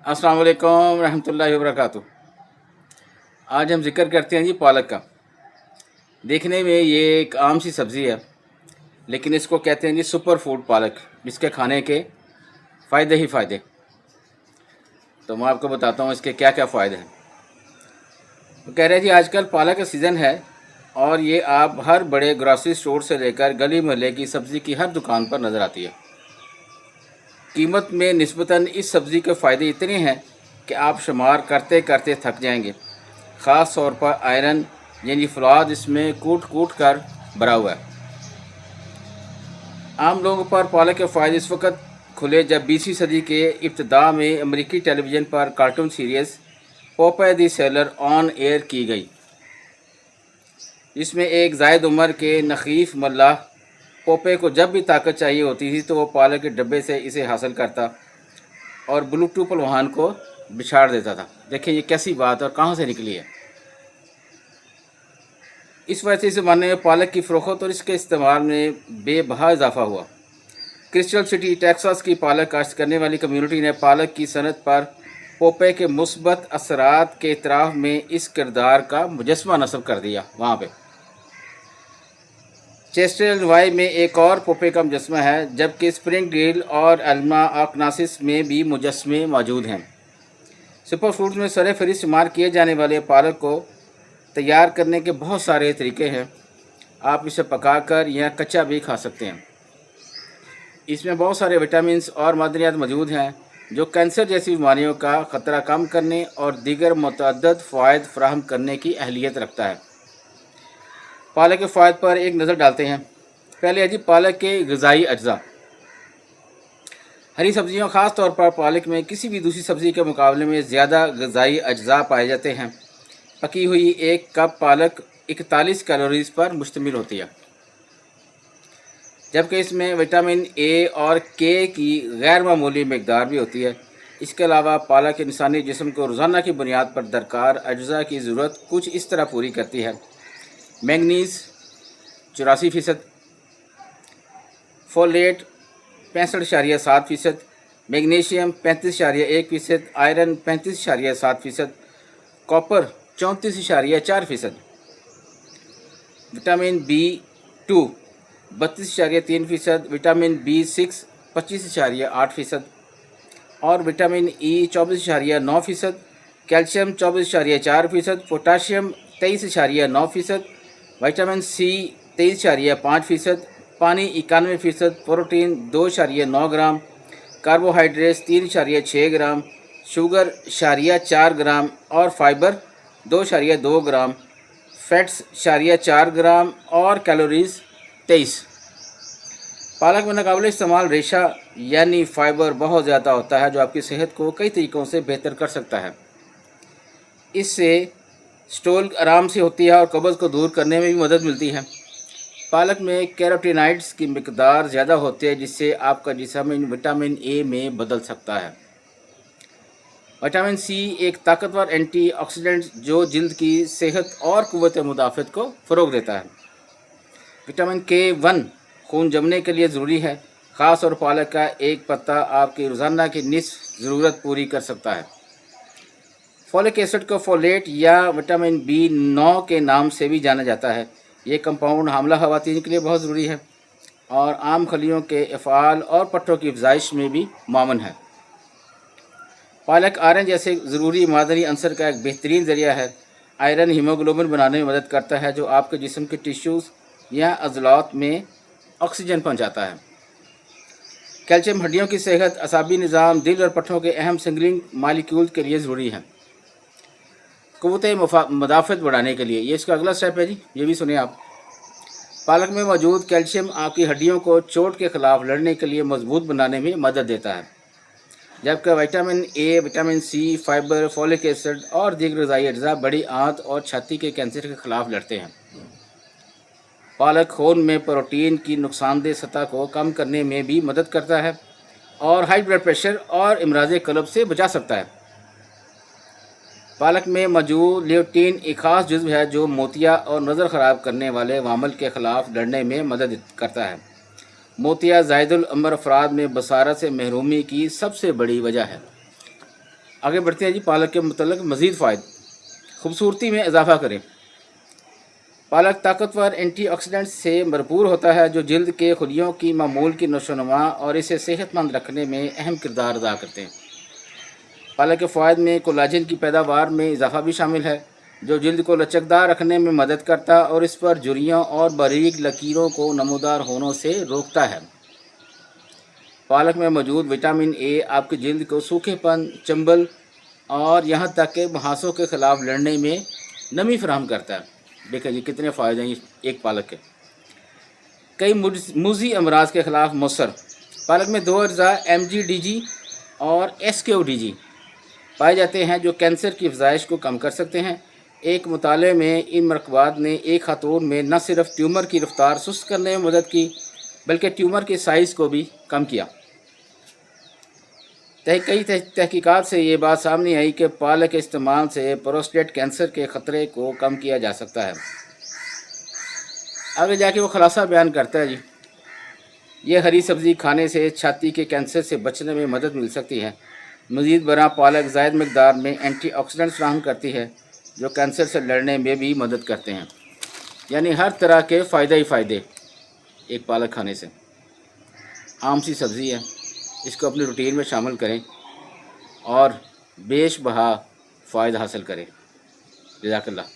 अस्सलाम वालेकुम रहमतुल्लाहि व बरकातुहू। आज हम जिक्र करते हैं जी पालक का। देखने में ये एक आम सी सब्ज़ी है, लेकिन इसको कहते हैं जी सुपर फूड पालक, जिसके खाने के फ़ायदे ही फ़ायदे। तो मैं आपको बताता हूँ इसके क्या क्या फ़ायदे हैं। तो कह रहे हैं जी आजकल पालक का सीज़न है और ये आप हर बड़े ग्रॉसरी स्टोर से लेकर गली मोहल्ले की सब्ज़ी की हर दुकान पर नज़र आती है। कीमत में निस्बतन इस सब्ज़ी के फ़ायदे इतने हैं कि आप शुमार करते करते थक जाएंगे। ख़ास तौर पर आयरन यानी फलाद इसमें कूट कूट कर भरा हुआ है। आम लोगों पर पालक के फ़ायदे इस वक्त खुले जब 20वीं सदी के इब्तिदा में अमेरिकी टेलीविज़न पर cartoon series Popeye the seller on air की गई। इसमें एक जायद उम्र के नखीफ मल्लाह पोपे को जब भी ताकत चाहिए होती थी तो वो पालक के डब्बे से इसे हासिल करता और बुलुट्टू पहलवान को बिछाड़ देता था। देखिए ये कैसी बात और कहाँ से निकली है। इस वजह से इस ज़माने में पालक की फ़रोख्त और इसके इस्तेमाल में बेबहा इजाफा हुआ। क्रिस्टल सिटी टेक्सास की पालक काश्त करने वाली कम्युनिटी ने पालक की सनत पर पोपे के मुस्बत असरात के इतराफ़ में इस किरदार का मुजस्मा नस्ब कर दिया। वहाँ पे चेस्टर इलिनॉय में एक और पोपे का मुजस्मा है, जबकि स्प्रिंग डील और अल्मा आर्कानसास में भी मुजस्मे मौजूद हैं। सुपर फूड्स में सर फहरिस्त शुमार किए जाने वाले पालक को तैयार करने के बहुत सारे तरीके हैं। आप इसे पकाकर या कच्चा भी खा सकते हैं। इसमें बहुत सारे विटामिन और मादनियात मौजूद हैं जो कैंसर जैसी बीमारियों का ख़तरा कम करने और दीगर मुतअद्दिद फ़वाइद फराहम करने की अहलियत रखता है। पालक के फ़ायदे पर एक नज़र डालते हैं। पहले है जी पालक के ग़िज़ाई अज्जा। हरी सब्जियों ख़ास तौर पर पालक में किसी भी दूसरी सब्ज़ी के मुकाबले में ज़्यादा ग़िज़ाई अज्जा पाए जाते हैं। पकी हुई एक कप पालक 41 कैलोरीज़ पर मुश्तमिल होती है, जबकि इसमें विटामिन ए और के की गैर मामूली मकदार भी होती है। इसके अलावा पालक इंसानी जिस्म को रोज़ाना की बुनियाद पर दरकार अज्जा की ज़रूरत कुछ इस तरह पूरी करती है। Manganese 84%, folate 65.7%, magnesium 35.1%, iron 35.7%, copper 34.4%, vitamin B2 32.3%, vitamin B6 25.8% और vitamin E 24.9%, calcium 24.4%, potassium 23.9%, vitamin C 23.5%, पानी 91%, प्रोटीन 2.9 ग्राम, कार्बोहाइड्रेट्स 3.6 ग्राम, शुगर 4 ग्राम और फाइबर 2.2 ग्राम, फैट्स 4 ग्राम और कैलोरीज़ 23। पालक में नाकाबिले इस्तेमाल रेशा यानी फ़ाइबर बहुत ज़्यादा होता है जो आपकी सेहत को कई तरीक़ों से बेहतर कर सकता है। इससे स्टूल आराम से होती है और कब्ज़ को दूर करने में भी मदद मिलती है। पालक में कैरोटीनॉइड्स की मिकदार ज़्यादा होती है जिससे आपका जिस्म विटामिन ए में बदल सकता है। विटामिन सी एक ताकतवर एंटीऑक्सीडेंट जो जल्द की सेहत और क़ुव्वत मुदाफ़त को फ़रोग़ देता है। विटामिन K1 खून जमने के लिए ज़रूरी है। ख़ास और पालक का एक पत्ता आपकी रोज़ाना की निस्फ़ ज़रूरत पूरी कर सकता है। फोलिक एसिड को फोलेट या विटामिन B9 के नाम से भी जाना जाता है। ये कंपाउंड हामला ख़वातीन के लिए बहुत ज़रूरी है और आम खलियों के अफ़आल और पट्टों की अफज़ाइश में भी मामन है। पालक आयरन जैसे ज़रूरी मादनी अंसर का एक बेहतरीन ज़रिया है। आयरन हीमोग्लोबिन बनाने में मदद करता है जो आपके जिस्म के टिश्यूज़ या अज़लात में ऑक्सीजन पहुंचाता है। कैल्शियम हड्डियों की सेहत, असाबी निज़ाम, दिल और पट्टों के अहम सिंगलिंग मालिक्यूल के लिए ज़रूरी है। क़ुव्वत मुदाफ़त बढ़ाने के लिए ये इसका अगला स्टेप है जी, ये भी सुनिए आप। पालक में मौजूद कैल्शियम आपकी हड्डियों को चोट के ख़िलाफ़ लड़ने के लिए मजबूत बनाने में मदद देता है, जबकि vitamin A, vitamin C, fibre, folic acid और दीगर ग़िज़ाई अज्जा बड़ी आंत और छाती के कैंसर के ख़िलाफ़ लड़ते हैं। पालक खून में प्रोटीन की नुकसानदेह सतह को कम करने में भी मदद करता है और हाई ब्लड प्रेशर और इमराज़ क़ल्ब से बचा सकता है। पालक में मौजूद ल्यूटीन एक ख़ास जुज़्व है जो मोतिया और नज़र ख़राब करने वाले वामल के ख़िलाफ़ लड़ने में मदद करता है। मोतिया ज़ायदुल उम्र अफराद में बसारत से महरूमी की सबसे बड़ी वजह है। آگے بڑھتے ہیں جی، پالک کے متعلق مزید فوائد۔ خوبصورتی میں اضافہ کریں۔ پالک طاقتور اینٹی آکسیڈنٹ سے بھرپور ہوتا ہے جو جلد کے خلیوں کی معمول کی نشو و نما اور اسے صحت مند رکھنے میں اہم کردار ادا کرتے ہیں۔ پالک کے فوائد میں کولاجن کی پیداوار میں اضافہ بھی شامل ہے جو جلد کو لچکدار رکھنے میں مدد کرتا اور اس پر جھریوں اور باریک لکیروں کو نمودار ہونے سے روکتا ہے۔ پالک میں موجود وٹامن اے آپ کی جلد کو سوکھے پن، چنبل اور یہاں تک کہ مہاسوں کے خلاف لڑنے میں نمی فراہم کرتا ہے۔ دیکھیں جی کتنے فائدے ہیں ایک پالک کے۔ کئی موذی امراض کے خلاف مؤثر۔ پالک میں 2 اجزاء MGDG اور SQDG پائے جاتے ہیں جو کینسر کی افزائش کو کم کر سکتے ہیں۔ ایک مطالعے میں ان مرکبات نے ایک خاتون میں نہ صرف ٹیومر کی رفتار سست کرنے میں مدد کی بلکہ ٹیومر کے سائز کو بھی کم کیا۔ کئی تحقیقات سے یہ بات سامنے آئی کہ پالک کے استعمال سے پروسٹیٹ کینسر کے خطرے کو کم کیا جا سکتا ہے۔ آگے جا کے وہ خلاصہ بیان کرتا ہے جی، یہ ہری سبزی کھانے سے چھاتی کے کینسر سے بچنے میں مدد مل سکتی ہے۔ مزید برآں پالک زائد مقدار میں اینٹی آکسیڈنٹ فراہم کرتی ہے جو کینسر سے لڑنے میں بھی مدد کرتے ہیں۔ یعنی ہر طرح کے فائدے ہی فائدے ایک پالک کھانے سے۔ عام سی سبزی ہے، اس کو اپنی روٹین میں شامل کریں اور بیش بہا فائدہ حاصل کریں۔ جزاک اللہ۔